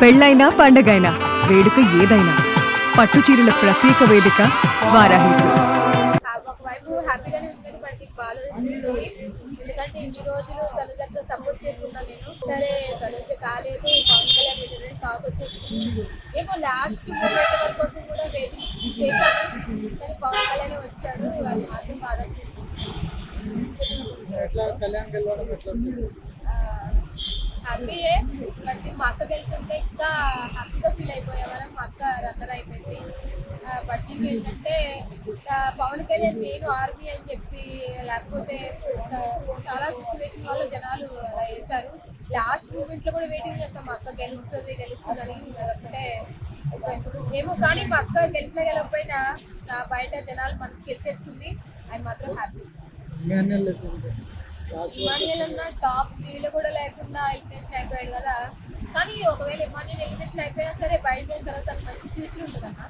పెళ్ళైనా పండగైనా వేడుక ఏదైనా పట్టు చీరల ప్రత్యేక వేదిక వారాహి సిల్క్స్. ఒకవైపు హ్యాపీగానే ఉంది కానీ బట్ బాధ అనిపిస్తుంది. ఎందుకంటే ఇన్ని రోజులు తనుజకు సపోర్ట్ చేస్తున్నా నేను. సరే తనుజ కాలేదు, పవన్ కళ్యాణ్ పెట్టిన టాక్ వచ్చేసింది. ఏమో లాస్ట్ మూమెంట్ వరకు కోసం కూడా వెయిటింగ్ చేశాను కానీ పవన్ కళ్యాణ్ వచ్చాడు. అది మాత్రం బాధ అనిపిస్తుంది. హ్యాపీయే బట్ మా అక్క తెలిసి ఉంటే ఇంకా హ్యాపీగా ఫీల్ అయిపోయేవాళ్ళం. మా అక్క రన్నర్ అయిపోయింది. బట్ ఏంటంటే పవన్ కళ్యాణ్ నేను ఆర్మీ అని చెప్పి లేకపోతే చాలా సిచ్యువేషన్ వల్ల జనాలు అలా వేశారు. లాస్ట్ మూమెంట్లో కూడా వెయిటింగ్ చేస్తాం మా అక్క గెలుస్తుంది అని. అదొక్కటే ఏమో కానీ మా అక్క గెలిచినా గెలవకపోయినా బయట జనాలు మనసు గెలిచేసుకుంది. అది మాత్రం హ్యాపీ. ఇమానియల్ అన్న టాప్ 3లో కూడా లేకుండా ఎలిమినేషన్ అయిపోయాడు కదా. కానీ ఒకవేళ ఇమానియల్ ఎలిమినేషన్ అయిపోయినా సరే బయటకు వెళ్ళిన తర్వాత తనకు మంచి ఫ్యూచర్ ఉంటుంది అన్న.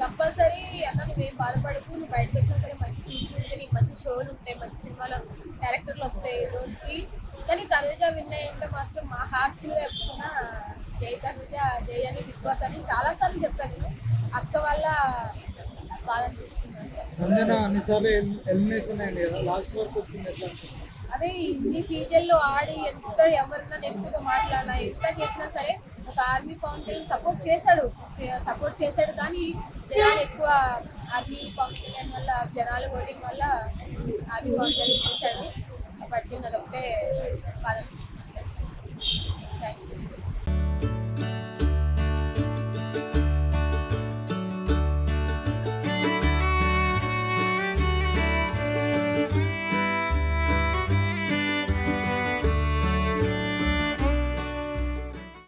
కంపల్సరీ అన్న నువ్వేం బాధపడకు, నువ్వు బయటకు వచ్చినా సరే మంచి ఫ్యూచర్ ఉంటుంది, నీకు మంచి షోలు ఉంటాయి, మంచి సినిమాలో క్యారెక్టర్లు వస్తాయి, డోంట్ ఫీల్. కానీ తనుజ విన్ అయ్యి ఉంటే మాత్రం మా హార్ట్ఫుల్గా చెప్తున్నా జై తనుజ, జై అని బిగ్ బాస్ అని చాలాసార్లు చెప్పాను నేను. అక్క వల్ల బాధ అనిపిస్తుంది. అదే ఇన్ని సీజన్లో ఆడి ఎంత ఎవరన్నా నెగిటివ్గా మాట్లాడినా ఎంత చేసినా సరే ఒక ఆర్మీ పవన్ కళ్యాణ్ సపోర్ట్ చేశాడు కానీ జనాలు ఎక్కువ ఆర్మీ పవన్ కళ్యాణ్ వల్ల జనాలు ఓటింగ్ వల్ల ఆర్మీ పవన్ కళ్యాణ్ చేశాడు. బట్ అదొకటే బాధ అనిపిస్తుంది. Thank you.